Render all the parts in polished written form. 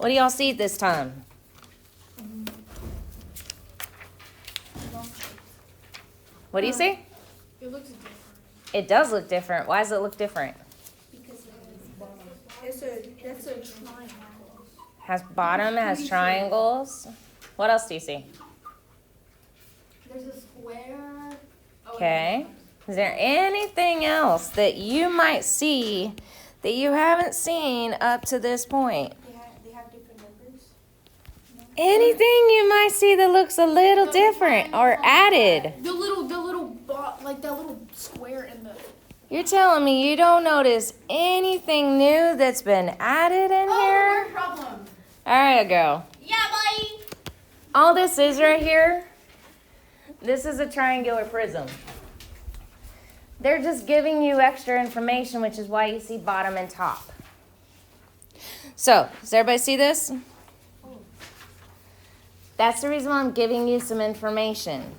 What do y'all see this time? What do you see? It looks different. It does look different. Why does it look different? Because it's a triangle. Has bottom, it has triangles. What else do you see? There's a square. Okay. Is there anything else that you might see that you haven't seen up to this point? They have different numbers. Anything you might see that looks a little different or added? The little like that little square in the. You're telling me you don't notice anything new that's been added in here? No problem. All right, go. Yeah, buddy. All this is right here, this is a triangular prism. They're just giving you extra information, which is why you see bottom and top. So, does everybody see this? That's the reason why I'm giving you some information.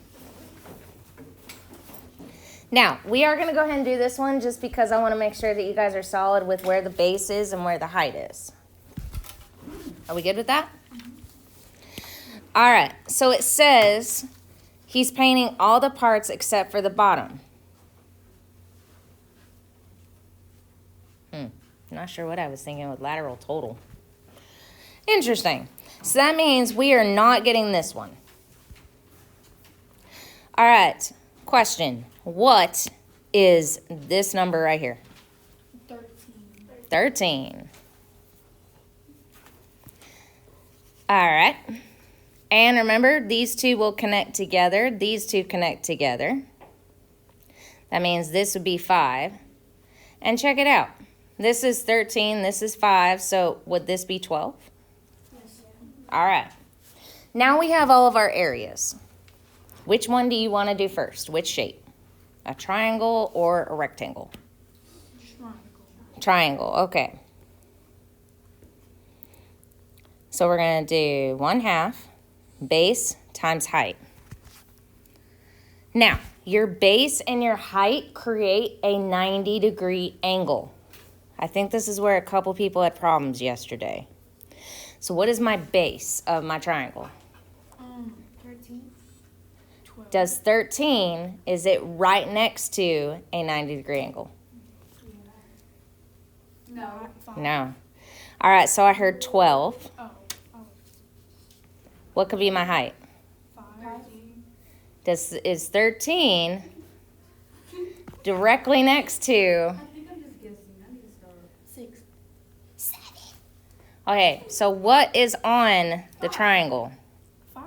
Now, we are going to go ahead and do this one just because I want to make sure that you guys are solid with where the base is and where the height is. Are we good with that? All right, so it says he's painting all the parts except for the bottom. Not sure what I was thinking with lateral total. Interesting. So that means we are not getting this one. All right, question. What is this number right here? 13. 13. All right. And remember, these two will connect together. These two connect together. That means this would be 5. And check it out. This is 13. This is 5. So would this be 12? Yes. All right. Now we have all of our areas. Which one do you want to do first? Which shape? A triangle or a rectangle? Triangle, okay. So we're going to do 1/2 base times height. Now, your base and your height create a 90-degree angle. I think this is where a couple people had problems yesterday. So what is my base of my triangle? 13. 12. Does 13, is it right next to a 90-degree angle? No. 5. No. All right, so I heard 12. Oh. What could be my height? 5. Is 13 directly next to? I think I'm just guessing. I need to start. 6. 7. Okay, so what is on the triangle? 5.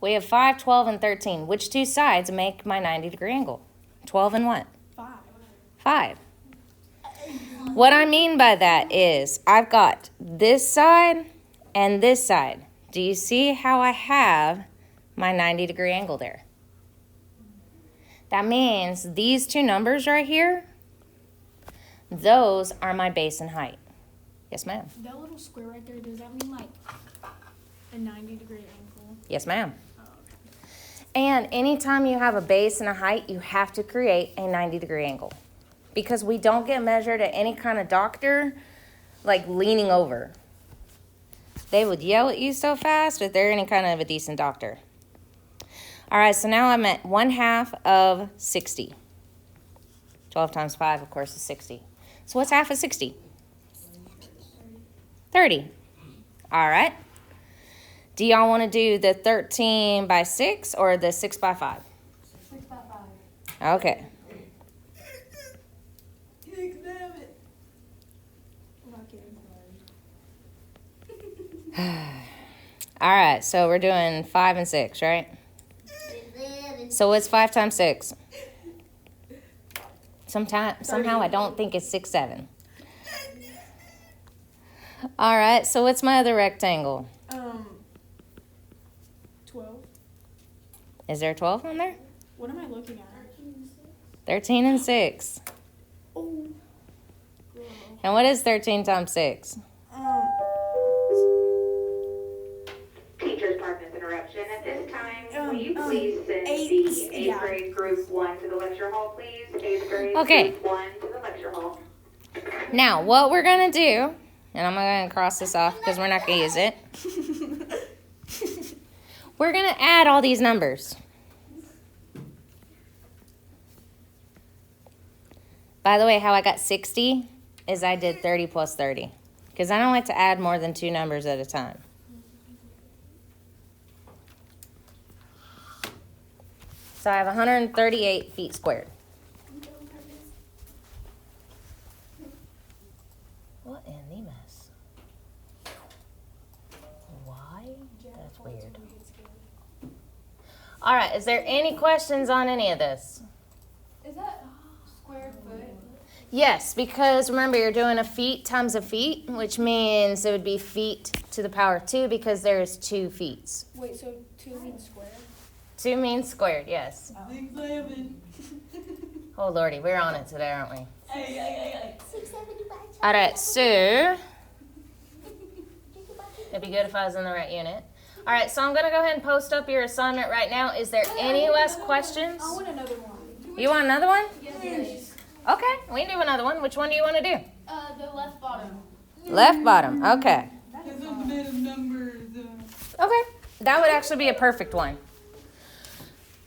We have 5, 12, and 13. Which two sides make my 90-degree angle? 12 and what? 5. 5. What I mean by that is I've got this side and this side. Do you see how I have my 90-degree angle there? That means these two numbers right here, those are my base and height. Yes, ma'am. That little square right there, does that mean like a 90-degree angle? Yes, ma'am. Oh, okay. And anytime you have a base and a height, you have to create a 90-degree angle. Because we don't get measured at any kind of doctor, like leaning over. They would yell at you so fast if they're any kind of a decent doctor. All right, so now I'm at 1/2 of 60. 12 times 5, of course, is 60. So what's half of 60? 30. All right. Do y'all want to do the 13 by 6 or the 6 by 5? 6 by 5. Okay. Damn it. I'm not kidding. All right, so we're doing 5 and 6, right? So what's 5 times 6? Somehow I don't think it's 6, 7. All right, so what's my other rectangle? 12. Is there 12 on there? What am I looking at? 13 and 6. Oh. And what is 13 times 6? Teacher's Department's interruption. At this time, will you please send eight, the 8th yeah. grade group 1 to the lecture hall, please? 8th grade Okay. group 1 to the lecture hall. Now, what we're going to do And I'm going to cross this off because we're not going to use it. We're going to add all these numbers. By the way, how I got 60 is I did 30 plus 30. Because I don't like to add more than 2 numbers at a time. So I have 138 feet squared. What in the mess? Why? That's weird. All right, is there any questions on any of this? Is that square foot? Yes, because remember you're doing a feet times a feet, which means it would be feet to the power of 2 because there's 2 feet. Wait, so 2 means square? 2 means squared, yes. 6, 7. Oh, Lordy, we're on it today, aren't we? Hey. All right, so it'd be good if I was in the right unit. All right, so I'm going to go ahead and post up your assignment right now. Is there any last questions? I want another one. You want another one? Yes, please. Okay, we can do another one. Which one do you want to do? The left bottom. Left bottom, okay. Because those are made of numbers. Okay, that would actually be a perfect one.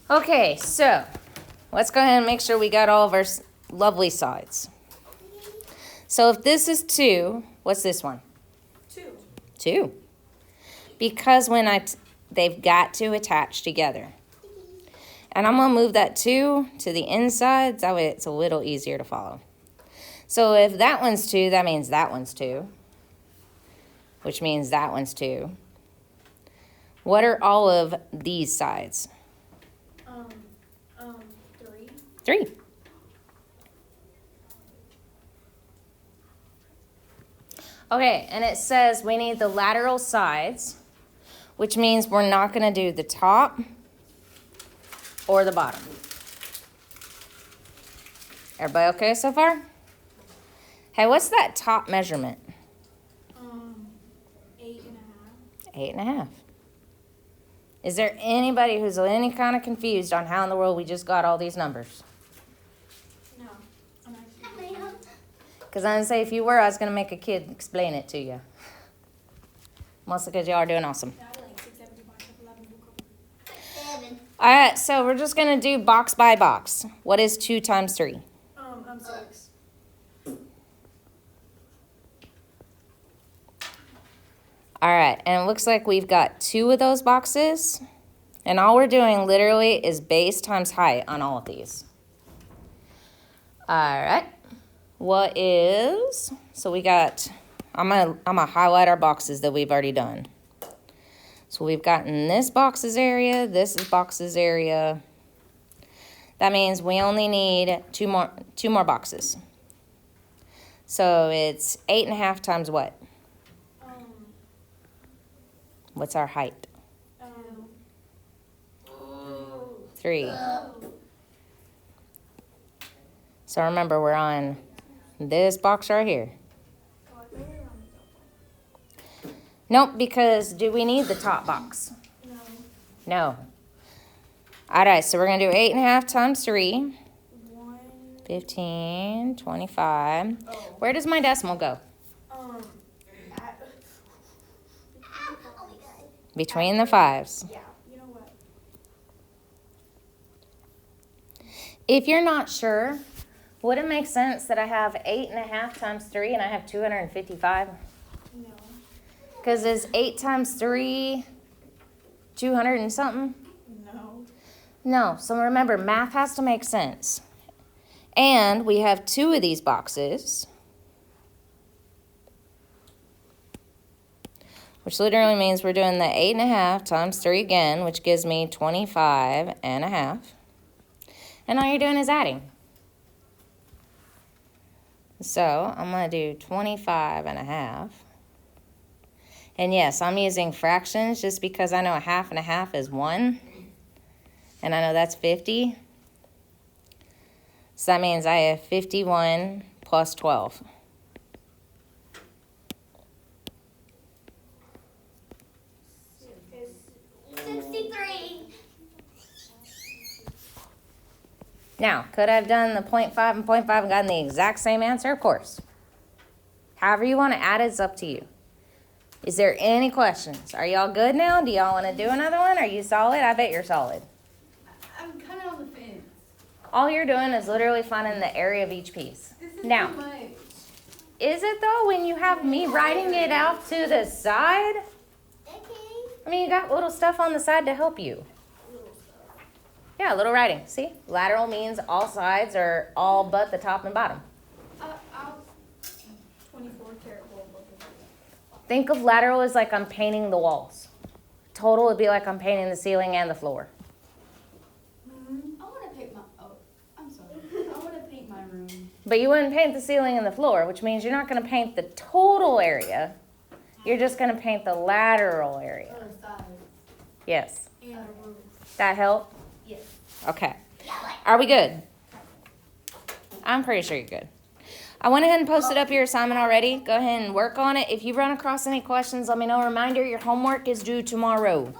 Okay, so let's go ahead and make sure we got all of our lovely sides. So if this is 2, what's this one? 2. 2. Because when they've got to attach together. And I'm going to move that 2 to the inside, that way it's a little easier to follow. So if that one's 2, that means that one's 2. Which means that one's 2. What are all of these sides? 3. 3. Okay, and it says we need the lateral sides, which means we're not going to do the top or the bottom. Everybody okay so far? Hey, what's that top measurement? 8.5. 8.5. Is there anybody who's any kind of confused on how in the world we just got all these numbers? No. I'm actually. Because I didn't say if you were, I was going to make a kid explain it to you. Mostly because y'all are doing awesome. Yeah, I like 6, 7, 5, 11, 7. All right, so we're just going to do box by box. What is 2 times 3? I'm 6. All right, and it looks like we've got 2 of those boxes. And all we're doing literally is base times height on all of these. All right. What is, so we got, I'm gonna highlight our boxes that we've already done. So we've gotten this boxes area, this is boxes area. That means we only need two more boxes. So it's 8.5 times what? What's our height? 3. So remember, we're on this box right here. Nope, because do we need the top box? No. All right, so we're going to do 8.5 times 3. 15, 25. Oh. Where does my decimal go? Between the 5s. Yeah, you know what? If you're not sure, would it make sense that I have 8.5 times 3 and I have 255? No. Because is 8 times 3 200 and something? No. No, so remember, math has to make sense. And we have 2 of these boxes, which literally means we're doing the 8.5 times 3 again, which gives me 25.5. And all you're doing is adding. So I'm going to do 25.5. And yes, I'm using fractions just because I know a half and a half is 1. And I know that's 50. So that means I have 51 plus 12. Now, could I have done the 0.5 and 0.5 and gotten the exact same answer? Of course. However you want to add it, it's up to you. Is there any questions? Are y'all good now? Do y'all want to do another one? Are you solid? I bet you're solid. I'm kind of on the fence. All you're doing is literally finding the area of each piece. This is Now, too much. is it though when you have me writing it out to the side? I mean, you got little stuff on the side to help you. Yeah, little writing. See? Lateral means all sides are all but the top and bottom. I'll 24 karat gold look at that. Think of lateral as like I'm painting the walls. Total would be like I'm painting the ceiling and the floor. I want to paint my. Oh, I'm sorry. I want to paint my room. But you wouldn't paint the ceiling and the floor, which means you're not going to paint the total area. You're just going to paint the lateral area. Or size. Yes. And a roof. That help? Yes. Okay. Are we good? I'm pretty sure you're good. I went ahead and posted up your assignment already. Go ahead and work on it. If you run across any questions, let me know. Reminder, your homework is due tomorrow.